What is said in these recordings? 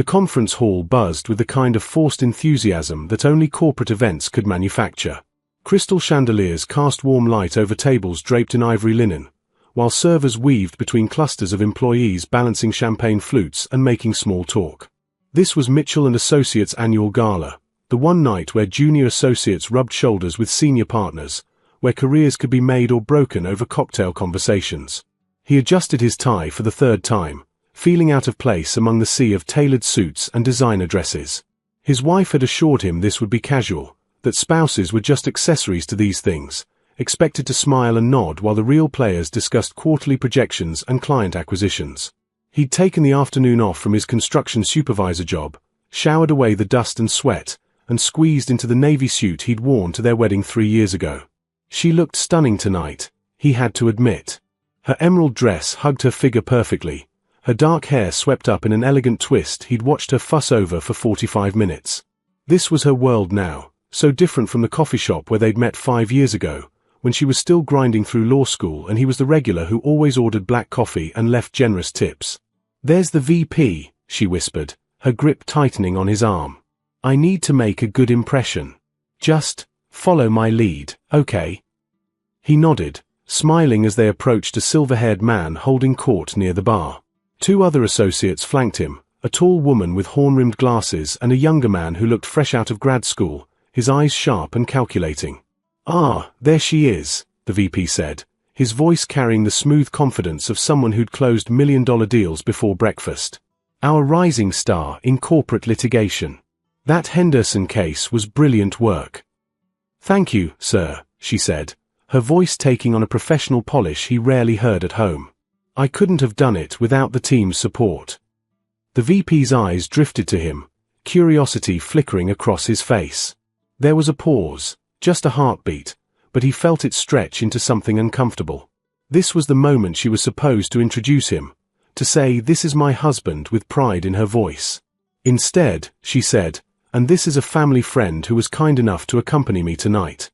The conference hall buzzed with the kind of forced enthusiasm that only corporate events could manufacture. Crystal chandeliers cast warm light over tables draped in ivory linen, while servers weaved between clusters of employees balancing champagne flutes and making small talk. This was Mitchell & Associates' annual gala, the one night where junior associates rubbed shoulders with senior partners, where careers could be made or broken over cocktail conversations. He adjusted his tie for the third time, feeling out of place among the sea of tailored suits and designer dresses. His wife had assured him this would be casual, that spouses were just accessories to these things, expected to smile and nod while the real players discussed quarterly projections and client acquisitions. He'd taken the afternoon off from his construction supervisor job, showered away the dust and sweat, and squeezed into the navy suit he'd worn to their wedding 3 years ago. She looked stunning tonight, he had to admit. Her emerald dress hugged her figure perfectly, her dark hair swept up in an elegant twist he'd watched her fuss over for 45 minutes. This was her world now, so different from the coffee shop where they'd met 5 years ago, when she was still grinding through law school and he was the regular who always ordered black coffee and left generous tips. "There's the VP," she whispered, her grip tightening on his arm. "I need to make a good impression. Just follow my lead, okay?" He nodded, smiling as they approached a silver-haired man holding court near the bar. 2 other associates flanked him, a tall woman with horn-rimmed glasses and a younger man who looked fresh out of grad school, his eyes sharp and calculating. "Ah, there she is," the VP said, his voice carrying the smooth confidence of someone who'd closed million-dollar deals before breakfast. "Our rising star in corporate litigation. That Henderson case was brilliant work." "Thank you, sir," she said, her voice taking on a professional polish he rarely heard at home. "I couldn't have done it without the team's support." The VP's eyes drifted to him, curiosity flickering across his face. There was a pause, just a heartbeat, but he felt it stretch into something uncomfortable. This was the moment she was supposed to introduce him, to say, "This is my husband," with pride in her voice. Instead, she said, "And this is a family friend who was kind enough to accompany me tonight."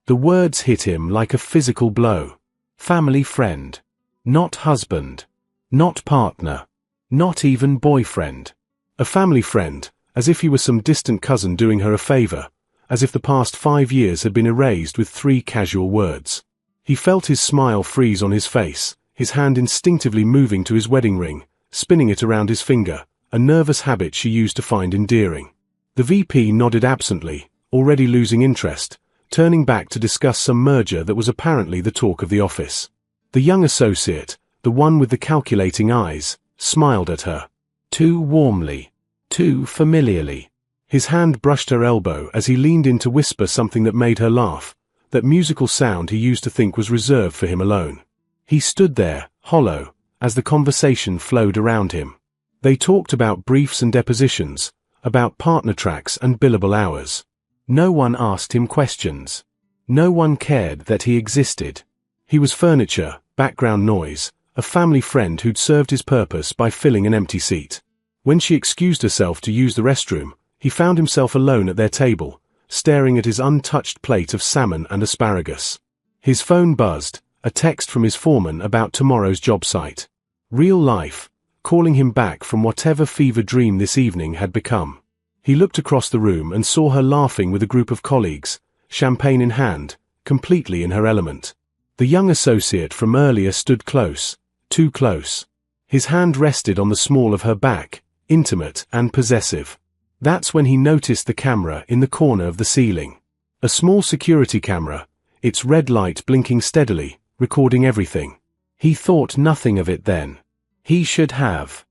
The words hit him like a physical blow. Family friend. Not husband. Not partner. Not even boyfriend. A family friend, as if he was some distant cousin doing her a favor, as if the past 5 years had been erased with 3 casual words. He felt his smile freeze on his face, his hand instinctively moving to his wedding ring, spinning it around his finger, a nervous habit she used to find endearing. The VP nodded absently, already losing interest, turning back to discuss some merger that was apparently the talk of the office. The young associate, the one with the calculating eyes, smiled at her. Too warmly. Too familiarly. His hand brushed her elbow as he leaned in to whisper something that made her laugh, that musical sound he used to think was reserved for him alone. He stood there, hollow, as the conversation flowed around him. They talked about briefs and depositions, about partner tracks and billable hours. No one asked him questions. No one cared that he existed. He was furniture, background noise, a family friend who'd served his purpose by filling an empty seat. When she excused herself to use the restroom, he found himself alone at their table, staring at his untouched plate of salmon and asparagus. His phone buzzed, a text from his foreman about tomorrow's job site. Real life, calling him back from whatever fever dream this evening had become. He looked across the room and saw her laughing with a group of colleagues, champagne in hand, completely in her element. The young associate from earlier stood close, too close. His hand rested on the small of her back, intimate and possessive. That's when he noticed the camera in the corner of the ceiling. A small security camera, its red light blinking steadily, recording everything. He thought nothing of it then. He should have.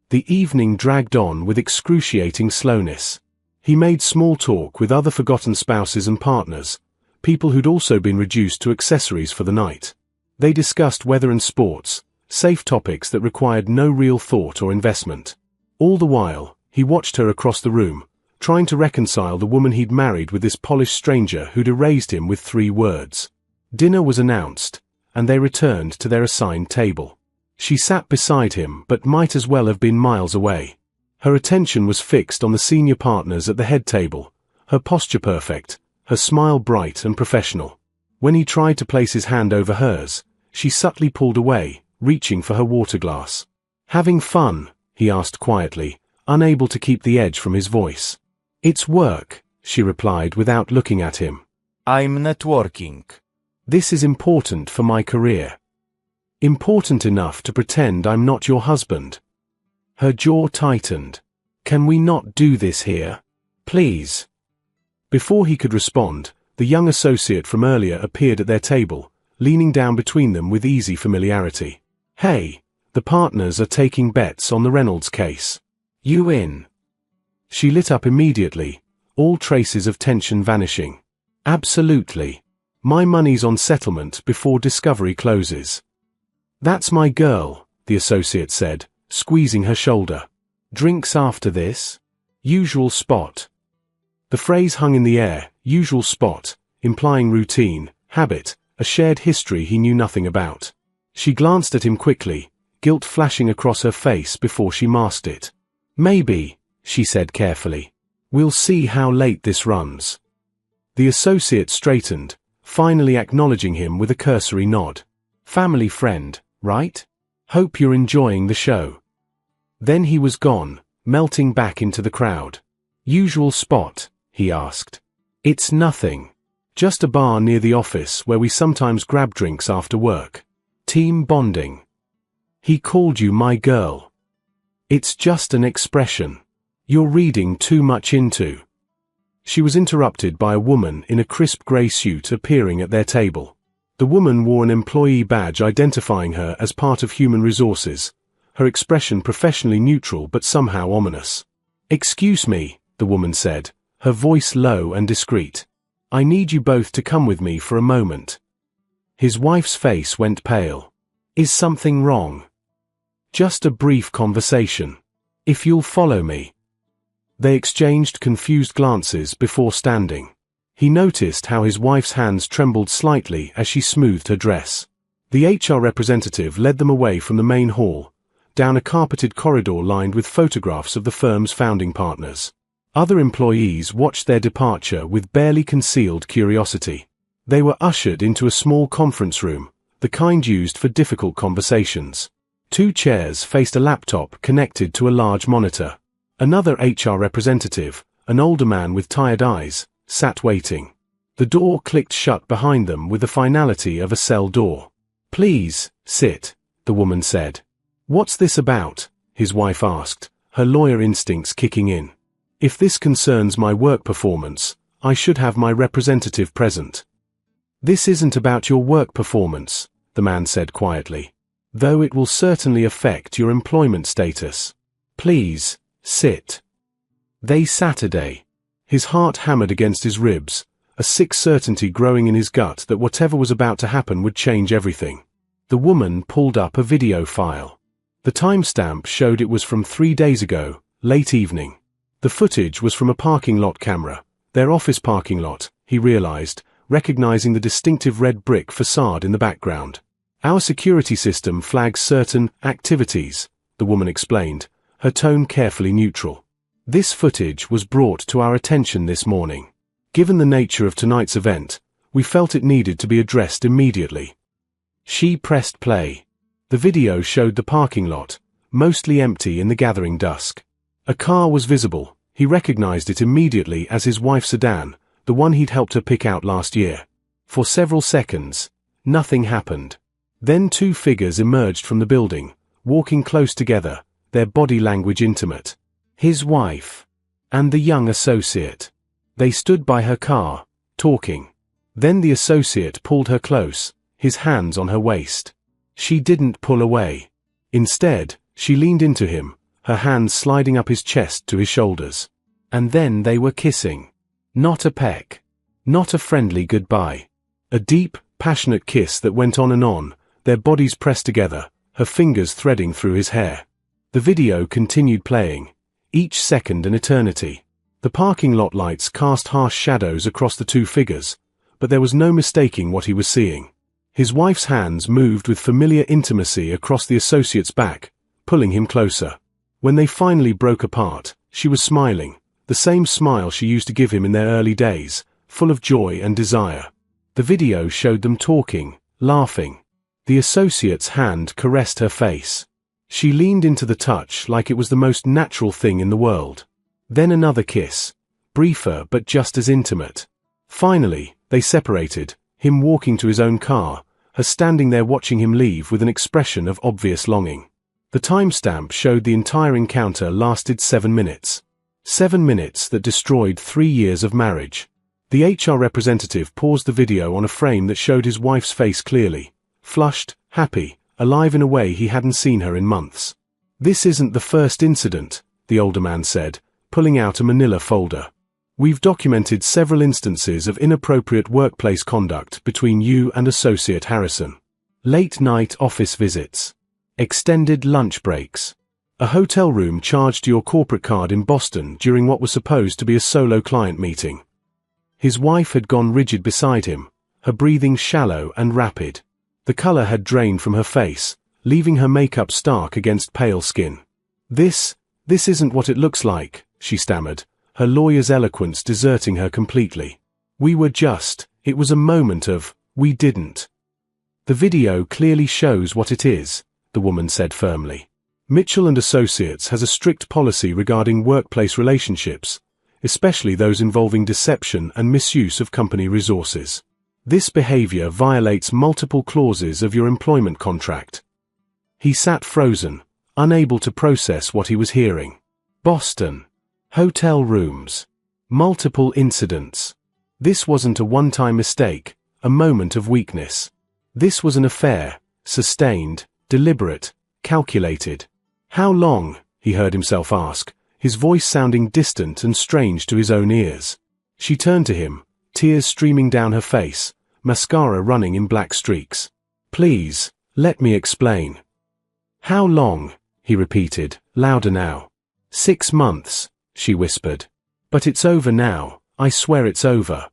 The evening dragged on with excruciating slowness. He made small talk with other forgotten spouses and partners, people who'd also been reduced to accessories for the night. They discussed weather and sports, safe topics that required no real thought or investment. All the while, he watched her across the room, trying to reconcile the woman he'd married with this polished stranger who'd erased him with 3 words. Dinner was announced, and they returned to their assigned table. She sat beside him but might as well have been miles away. Her attention was fixed on the senior partners at the head table, her posture perfect, her smile bright and professional. When he tried to place his hand over hers, she subtly pulled away, reaching for her water glass. "Having fun?" he asked quietly, unable to keep the edge from his voice. "It's work," she replied without looking at him. I'm networking. "This is important for my career." "Important enough to pretend I'm not your husband?" Her jaw tightened. "Can we not do this here? Please?" Before he could respond, the young associate from earlier appeared at their table, leaning down between them with easy familiarity. "Hey, the partners are taking bets on the Reynolds case. You in?" She lit up immediately, all traces of tension vanishing. "Absolutely. My money's on settlement before discovery closes." "That's my girl," the associate said, squeezing her shoulder. "Drinks after this?" "Usual spot." The phrase hung in the air, usual spot, implying routine, habit, a shared history he knew nothing about. She glanced at him quickly, guilt flashing across her face before she masked it. "Maybe," she said carefully. "We'll see how late this runs." The associate straightened, finally acknowledging him with a cursory nod. "Family friend, right? Hope you're enjoying the show." Then he was gone, melting back into the crowd. "Usual spot?" he asked. "It's nothing. Just a bar near the office where we sometimes grab drinks after work. Team bonding." "He called you my girl." "It's just an expression. You're reading too much into." She was interrupted by a woman in a crisp grey suit appearing at their table. The woman wore an employee badge identifying her as part of human resources, her expression professionally neutral but somehow ominous. "Excuse me," the woman said, her voice low and discreet. "I need you both to come with me for a moment." His wife's face went pale. "Is something wrong?" "Just a brief conversation. If you'll follow me." They exchanged confused glances before standing. He noticed how his wife's hands trembled slightly as she smoothed her dress. The HR representative led them away from the main hall, down a carpeted corridor lined with photographs of the firm's founding partners. Other employees watched their departure with barely concealed curiosity. They were ushered into a small conference room, the kind used for difficult conversations. 2 chairs faced a laptop connected to a large monitor. Another HR representative, an older man with tired eyes, sat waiting. The door clicked shut behind them with the finality of a cell door. "Please, sit," the woman said. "What's this about?" his wife asked, her lawyer instincts kicking in. "If this concerns my work performance, I should have my representative present." "This isn't about your work performance," the man said quietly, "though it will certainly affect your employment status. Please, sit." They Saturday. His heart hammered against his ribs, a sick certainty growing in his gut that whatever was about to happen would change everything. The woman pulled up a video file. The timestamp showed it was from 3 days ago, late evening. The footage was from a parking lot camera, their office parking lot, he realized, recognizing the distinctive red brick facade in the background. "Our security system flags certain activities," the woman explained, her tone carefully neutral. "This footage was brought to our attention this morning. Given the nature of tonight's event, we felt it needed to be addressed immediately." She pressed play. The video showed the parking lot, mostly empty in the gathering dusk. A car was visible. He recognized it immediately as his wife's sedan, the one he'd helped her pick out last year. For several seconds, nothing happened. Then 2 figures emerged from the building, walking close together, their body language intimate. His wife and the young associate. They stood by her car, talking. Then the associate pulled her close, his hands on her waist. She didn't pull away. Instead, she leaned into him, her hands sliding up his chest to his shoulders. And then they were kissing. Not a peck. Not a friendly goodbye. A deep, passionate kiss that went on, their bodies pressed together, her fingers threading through his hair. The video continued playing, each second an eternity. The parking lot lights cast harsh shadows across the 2 figures, but there was no mistaking what he was seeing. His wife's hands moved with familiar intimacy across the associate's back, pulling him closer. When they finally broke apart, she was smiling, the same smile she used to give him in their early days, full of joy and desire. The video showed them talking, laughing. The associate's hand caressed her face. She leaned into the touch like it was the most natural thing in the world. Then another kiss, briefer but just as intimate. Finally, they separated, him walking to his own car, her standing there watching him leave with an expression of obvious longing. The timestamp showed the entire encounter lasted 7 minutes. 7 minutes that destroyed 3 years of marriage. The HR representative paused the video on a frame that showed his wife's face clearly, flushed, happy, alive in a way he hadn't seen her in months. "This isn't the first incident," the older man said, pulling out a manila folder. "We've documented several instances of inappropriate workplace conduct between you and Associate Harrison. Late-night office visits. Extended lunch breaks. A hotel room charged to your corporate card in Boston during what was supposed to be a solo client meeting." His wife had gone rigid beside him, her breathing shallow and rapid. The color had drained from her face, leaving her makeup stark against pale skin. This isn't what it looks like," she stammered, her lawyer's eloquence deserting her completely. "It was a moment of, we didn't." "The video clearly shows what it is," the woman said firmly. "Mitchell & Associates has a strict policy regarding workplace relationships, especially those involving deception and misuse of company resources. This behavior violates multiple clauses of your employment contract." He sat frozen, unable to process what he was hearing. Boston. Hotel rooms. Multiple incidents. This wasn't a one-time mistake, a moment of weakness. This was an affair, sustained, deliberate, calculated. "How long?" he heard himself ask, his voice sounding distant and strange to his own ears. She turned to him, tears streaming down her face, mascara running in black streaks. "Please, let me explain." "How long?" he repeated, louder now. 6 months, she whispered. "But it's over now, I swear it's over."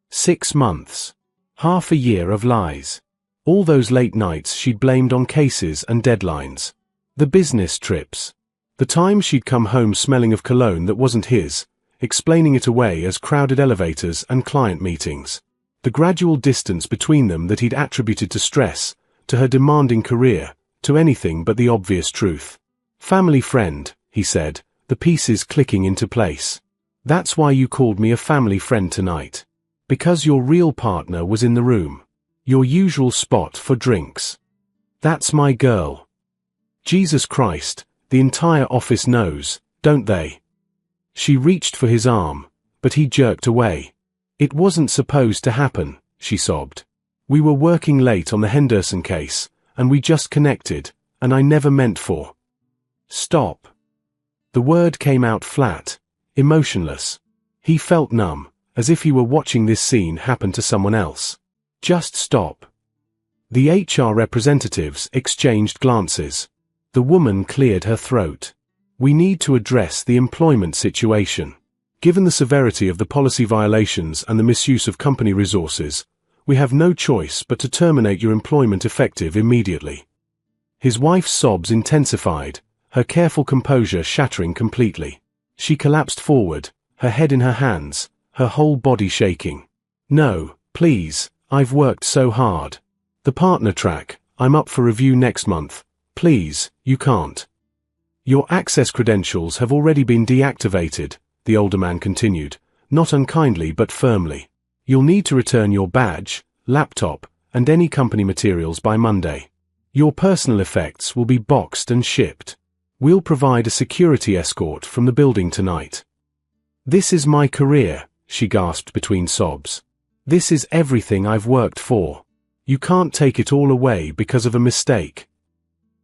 6 months. Half a year of lies. All those late nights she'd blamed on cases and deadlines. The business trips. The time she'd come home smelling of cologne that wasn't his, explaining it away as crowded elevators and client meetings. The gradual distance between them that he'd attributed to stress, to her demanding career, to anything but the obvious truth. "Family friend," he said, the pieces clicking into place. "That's why you called me a family friend tonight. Because your real partner was in the room. Your usual spot for drinks. That's my girl." Jesus Christ, the entire office knows, don't they? She reached for his arm, but he jerked away. "It wasn't supposed to happen," she sobbed. "We were working late on the Henderson case, and we just connected, and I never meant for." "Stop." The word came out flat, emotionless. He felt numb, as if he were watching this scene happen to someone else. "Just stop." The HR representatives exchanged glances. The woman cleared her throat. "We need to address the employment situation. Given the severity of the policy violations and the misuse of company resources, we have no choice but to terminate your employment effective immediately." His wife's sobs intensified, her careful composure shattering completely. She collapsed forward, her head in her hands, her whole body shaking. "No, please, I've worked so hard. The partner track, I'm up for review next month. Please, you can't." "Your access credentials have already been deactivated," the older man continued, not unkindly but firmly. "You'll need to return your badge, laptop, and any company materials by Monday. Your personal effects will be boxed and shipped. We'll provide a security escort from the building tonight." "This is my career," she gasped between sobs. "This is everything I've worked for. You can't take it all away because of a mistake."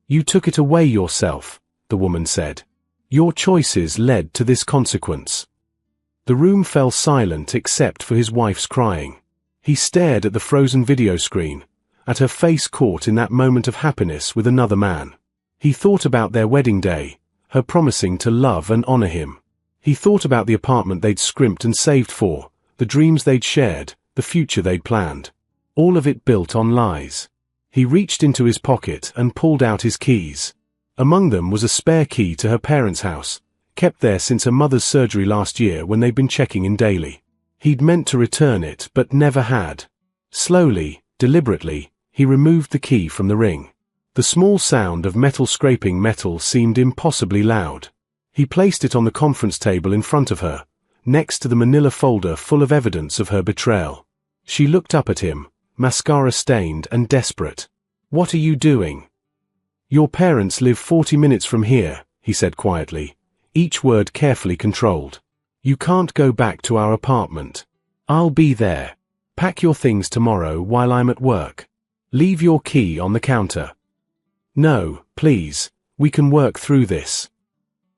"You took it away yourself," the woman said. "Your choices led to this consequence." The room fell silent except for his wife's crying. He stared at the frozen video screen, at her face caught in that moment of happiness with another man. He thought about their wedding day, her promising to love and honor him. He thought about the apartment they'd scrimped and saved for, the dreams they'd shared, the future they'd planned. All of it built on lies. He reached into his pocket and pulled out his keys. Among them was a spare key to her parents' house, kept there since her mother's surgery last year when they'd been checking in daily. He'd meant to return it but never had. Slowly, deliberately, he removed the key from the ring. The small sound of metal scraping metal seemed impossibly loud. He placed it on the conference table in front of her, next to the manila folder full of evidence of her betrayal. She looked up at him, mascara-stained and desperate. "What are you doing?" "Your parents live 40 minutes from here," he said quietly, each word carefully controlled. "You can't go back to our apartment. I'll be there. Pack your things tomorrow while I'm at work. Leave your key on the counter." "No, please, we can work through this."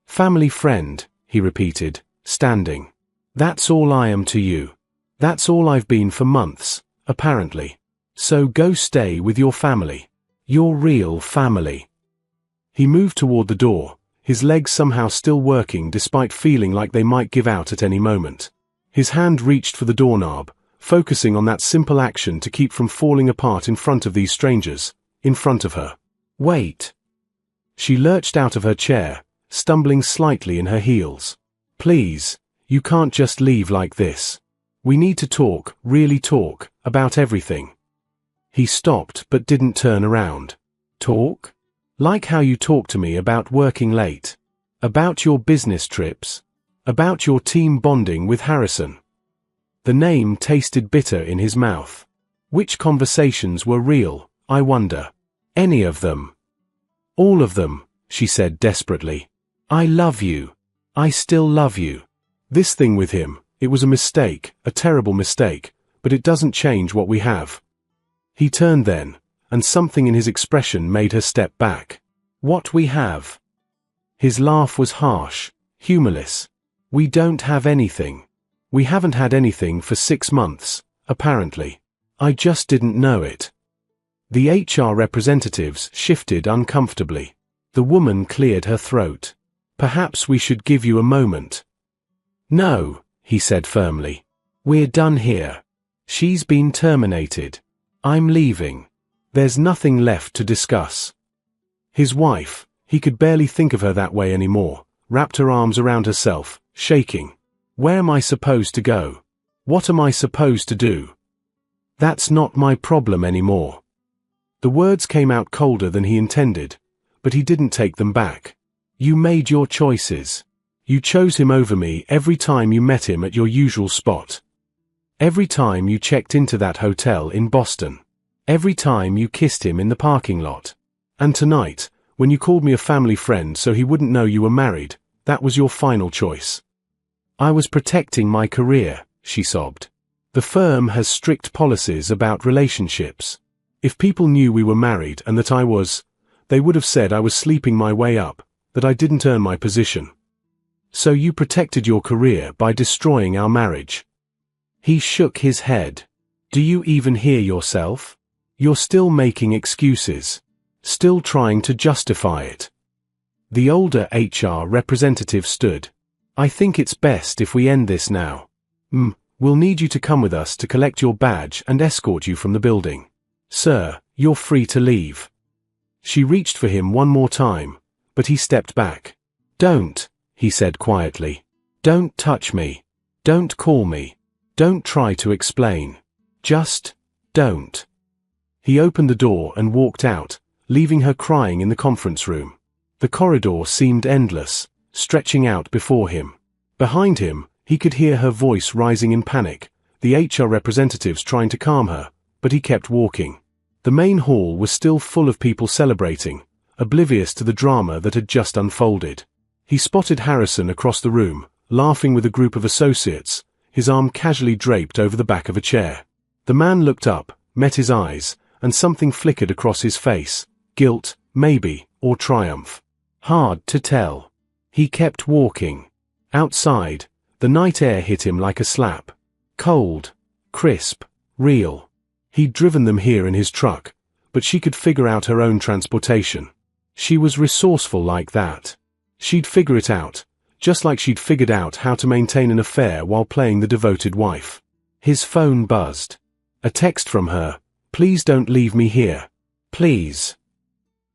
"Family friend," he repeated, standing. "That's all I am to you. That's all I've been for months, apparently. So go stay with your family. Your real family." He moved toward the door, his legs somehow still working despite feeling like they might give out at any moment. His hand reached for the doorknob, focusing on that simple action to keep from falling apart in front of these strangers, in front of her. "Wait." She lurched out of her chair, stumbling slightly in her heels. "Please, you can't just leave like this. We need to talk, really talk, about everything." He stopped but didn't turn around. "Talk? Like how you talk to me about working late? About your business trips? About your team bonding with Harrison?" The name tasted bitter in his mouth. Which conversations were real, I wonder? Any of them? "All of them," she said desperately. "I love you. I still love you." This thing with him, it was a mistake, a terrible mistake, but it doesn't change what we have. He turned then, and something in his expression made her step back. "What we have?" His laugh was harsh, humorless. "We don't have anything. We haven't had anything for 6 months, apparently. I just didn't know it." The HR representatives shifted uncomfortably. The woman cleared her throat. "Perhaps we should give you a moment." "No," he said firmly. "We're done here. She's been terminated. I'm leaving. There's nothing left to discuss." His wife, he could barely think of her that way anymore, wrapped her arms around herself, shaking. "Where am I supposed to go? What am I supposed to do? That's not my problem anymore." The words came out colder than he intended, but he didn't take them back. "You made your choices. You chose him over me every time you met him at your usual spot. Every time you checked into that hotel in Boston. Every time you kissed him in the parking lot. And tonight, when you called me a family friend so he wouldn't know you were married, that was your final choice." "I was protecting my career," she sobbed. "The firm has strict policies about relationships. If people knew we were married and that I was, they would have said I was sleeping my way up, that I didn't earn my position. So you protected your career by destroying our marriage." He shook his head. "Do you even hear yourself? You're still making excuses. Still trying to justify it." The older HR representative stood. "I think it's best if we end this now. We'll need you to come with us to collect your badge and escort you from the building. Sir, you're free to leave." She reached for him one more time, but he stepped back. "Don't," he said quietly. "Don't touch me. Don't call me. Don't try to explain. Just don't." He opened the door and walked out, leaving her crying in the conference room. The corridor seemed endless, stretching out before him. Behind him, he could hear her voice rising in panic, the HR representatives trying to calm her, but he kept walking. The main hall was still full of people celebrating, oblivious to the drama that had just unfolded. He spotted Harrison across the room, laughing with a group of associates, his arm casually draped over the back of a chair. The man looked up, met his eyes, and something flickered across his face. Guilt, maybe, or triumph. Hard to tell. He kept walking. Outside, the night air hit him like a slap. Cold, crisp, real. He'd driven them here in his truck, but she could figure out her own transportation. She was resourceful like that. She'd figure it out, just like she'd figured out how to maintain an affair while playing the devoted wife. His phone buzzed. A text from her. "Please don't leave me here. Please."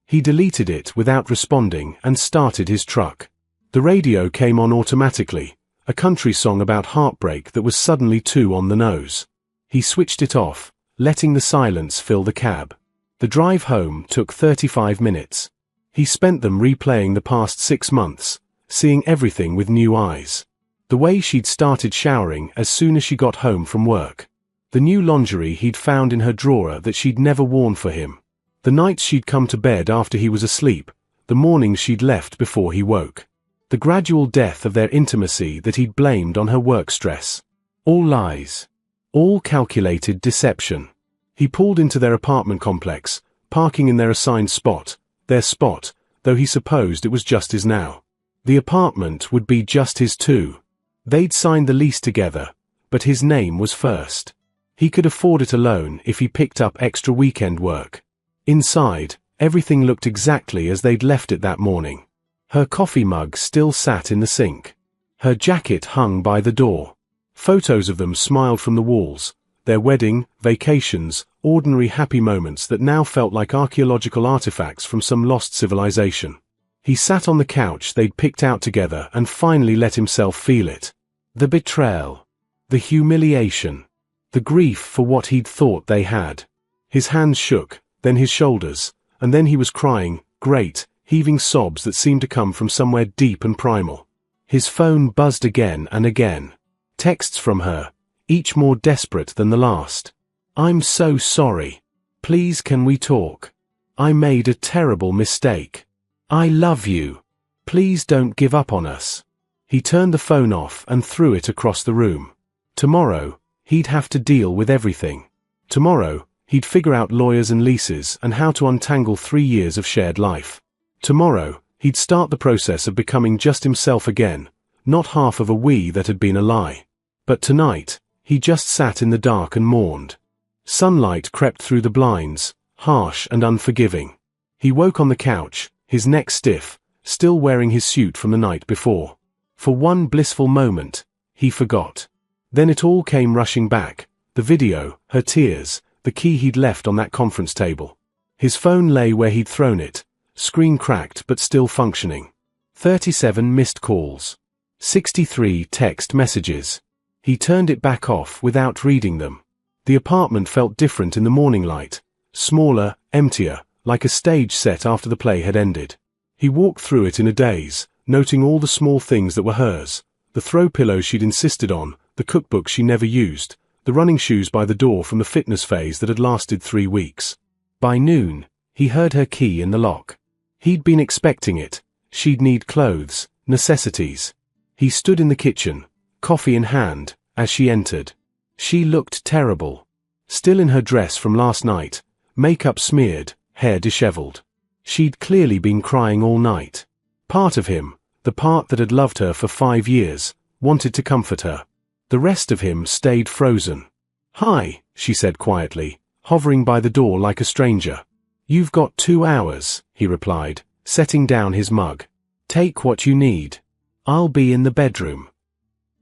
He deleted it without responding and started his truck. The radio came on automatically, a country song about heartbreak that was suddenly too on the nose. He switched it off, letting the silence fill the cab. The drive home took 35 minutes. He spent them replaying the past 6 months, seeing everything with new eyes. The way she'd started showering as soon as she got home from work. The new lingerie he'd found in her drawer that she'd never worn for him. The nights she'd come to bed after he was asleep, the mornings she'd left before he woke. The gradual death of their intimacy that he'd blamed on her work stress. All lies. All calculated deception. He pulled into their apartment complex, parking in their assigned spot, though he supposed it was just his now. The apartment would be just his too. They'd signed the lease together, but his name was first. He could afford it alone if he picked up extra weekend work. Inside, everything looked exactly as they'd left it that morning. Her coffee mug still sat in the sink. Her jacket hung by the door. Photos of them smiled from the walls, their wedding, vacations, ordinary happy moments that now felt like archaeological artifacts from some lost civilization. He sat on the couch they'd picked out together and finally let himself feel it. The betrayal. The humiliation. The grief for what he'd thought they had. His hands shook, then his shoulders, and then he was crying, great, heaving sobs that seemed to come from somewhere deep and primal. His phone buzzed again and again. Texts from her, each more desperate than the last. I'm so sorry. Please can we talk? I made a terrible mistake. I love you. Please don't give up on us. He turned the phone off and threw it across the room. Tomorrow, he'd have to deal with everything. Tomorrow, he'd figure out lawyers and leases and how to untangle 3 years of shared life. Tomorrow, he'd start the process of becoming just himself again, not half of a we that had been a lie. But tonight, he just sat in the dark and mourned. Sunlight crept through the blinds, harsh and unforgiving. He woke on the couch, his neck stiff, still wearing his suit from the night before. For one blissful moment, he forgot. Then it all came rushing back, the video, her tears, the key he'd left on that conference table. His phone lay where he'd thrown it, screen cracked but still functioning. 37 missed calls. 63 text messages. He turned it back off without reading them. The apartment felt different in the morning light, smaller, emptier, like a stage set after the play had ended. He walked through it in a daze, noting all the small things that were hers, the throw pillows she'd insisted on, the cookbook she never used, the running shoes by the door from the fitness phase that had lasted 3 weeks. By noon, he heard her key in the lock. He'd been expecting it. She'd need clothes, necessities. He stood in the kitchen, coffee in hand, as she entered. She looked terrible. Still in her dress from last night, makeup smeared, hair disheveled. She'd clearly been crying all night. Part of him, the part that had loved her for 5 years, wanted to comfort her. The rest of him stayed frozen. Hi, she said quietly, hovering by the door like a stranger. You've got 2 hours, he replied, setting down his mug. Take what you need. I'll be in the bedroom.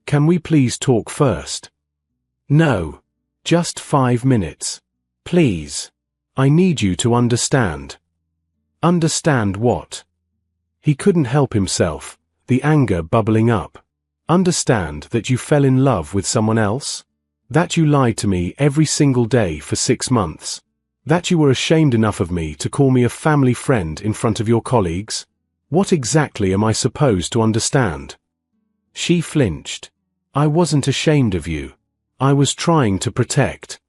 Can we please talk first? No. Just 5 minutes. Please. I need you to understand. Understand what? He couldn't help himself, the anger bubbling up. Understand that you fell in love with someone else? That you lied to me every single day for 6 months? That you were ashamed enough of me to call me a family friend in front of your colleagues? What exactly am I supposed to understand? She flinched. I wasn't ashamed of you. I was trying to protect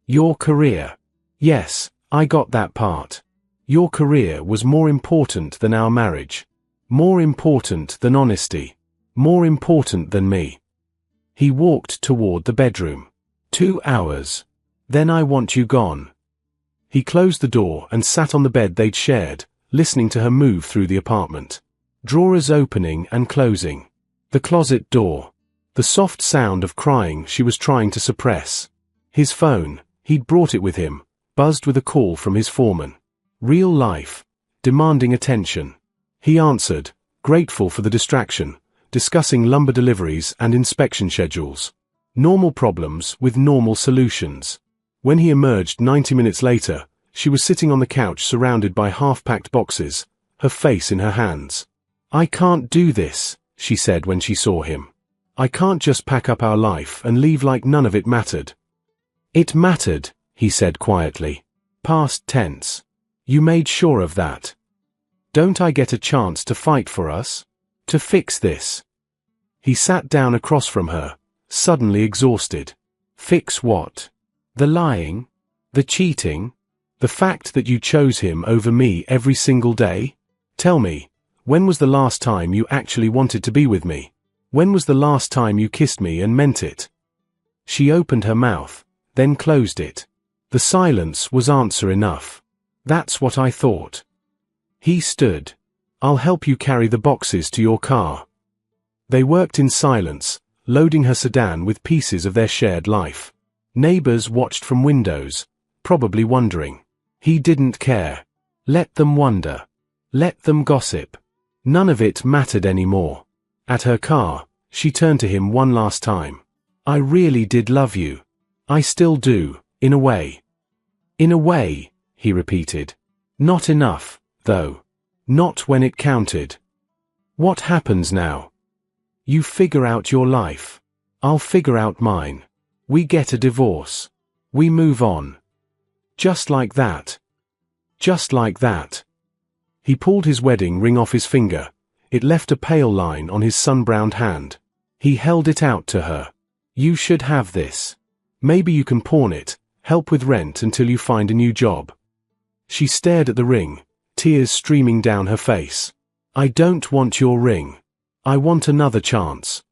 your career. Yes, I got that part. Your career was more important than our marriage. More important than honesty. More important than me. He walked toward the bedroom. 2 hours. Then I want you gone. He closed the door and sat on the bed they'd shared, listening to her move through the apartment. Drawers opening and closing. The closet door. The soft sound of crying she was trying to suppress. His phone, he'd brought it with him, buzzed with a call from his foreman. Real life. Demanding attention. He answered, grateful for the distraction, discussing lumber deliveries and inspection schedules. Normal problems with normal solutions. When he emerged 90 minutes later, she was sitting on the couch surrounded by half-packed boxes, her face in her hands. I can't do this, she said when she saw him. I can't just pack up our life and leave like none of it mattered. It mattered, he said quietly. Past tense. You made sure of that. Don't I get a chance to fight for us? To fix this? He sat down across from her, suddenly exhausted. Fix what? The lying? The cheating? The fact that you chose him over me every single day? Tell me, when was the last time you actually wanted to be with me? When was the last time you kissed me and meant it? She opened her mouth, then closed it. The silence was answer enough. That's what I thought. He stood. I'll help you carry the boxes to your car. They worked in silence, loading her sedan with pieces of their shared life. Neighbors watched from windows, probably wondering. He didn't care. Let them wonder. Let them gossip. None of it mattered anymore. At her car, she turned to him one last time. I really did love you. I still do, in a way. In a way, he repeated. Not enough, though. Not when it counted. What happens now? You figure out your life. I'll figure out mine. We get a divorce. We move on. Just like that. Just like that. He pulled his wedding ring off his finger. It left a pale line on his sun-browned hand. He held it out to her. You should have this. Maybe you can pawn it, help with rent until you find a new job. She stared at the ring, tears streaming down her face. I don't want your ring. I want another chance.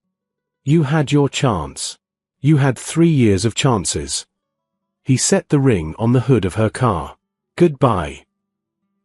You had your chance. You had 3 years of chances. He set the ring on the hood of her car. Goodbye.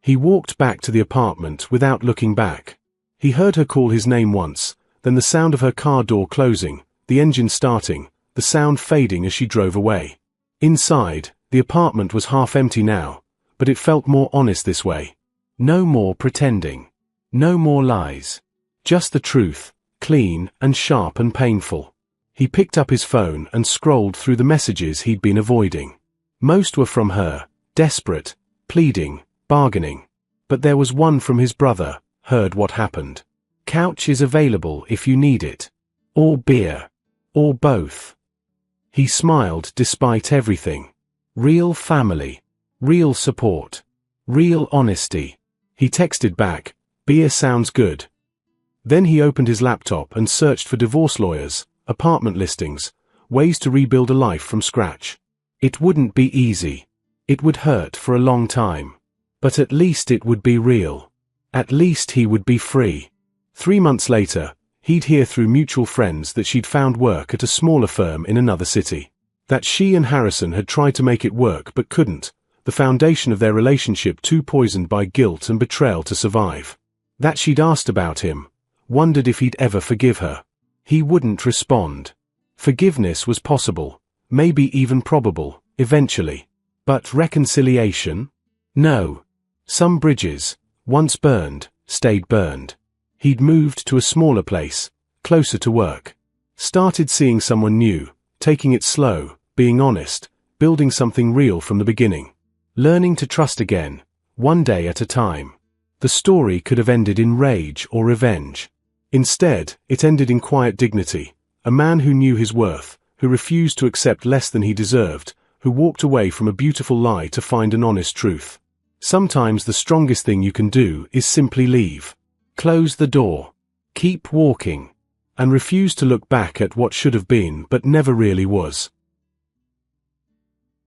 He walked back to the apartment without looking back. He heard her call his name once, then the sound of her car door closing, the engine starting, the sound fading as she drove away. Inside, the apartment was half empty now, but it felt more honest this way. No more pretending. No more lies. Just the truth, clean and sharp and painful. He picked up his phone and scrolled through the messages he'd been avoiding. Most were from her, desperate, pleading, bargaining. But there was one from his brother, heard what happened. Couch is available if you need it. Or beer. Or both. He smiled despite everything. Real family. Real support. Real honesty. He texted back, beer sounds good. Then he opened his laptop and searched for divorce lawyers, apartment listings, ways to rebuild a life from scratch. It wouldn't be easy. It would hurt for a long time. But at least it would be real. At least he would be free. 3 months later, he'd hear through mutual friends that she'd found work at a smaller firm in another city. That she and Harrison had tried to make it work but couldn't, the foundation of their relationship too poisoned by guilt and betrayal to survive. That she'd asked about him, wondered if he'd ever forgive her. He wouldn't respond. Forgiveness was possible, maybe even probable, eventually. But reconciliation? No. Some bridges, once burned, stayed burned. He'd moved to a smaller place, closer to work. Started seeing someone new, taking it slow, being honest, building something real from the beginning. Learning to trust again, one day at a time. The story could have ended in rage or revenge. Instead, it ended in quiet dignity. A man who knew his worth, who refused to accept less than he deserved, who walked away from a beautiful lie to find an honest truth. Sometimes the strongest thing you can do is simply leave. Close the door. Keep walking. And refuse to look back at what should have been but never really was.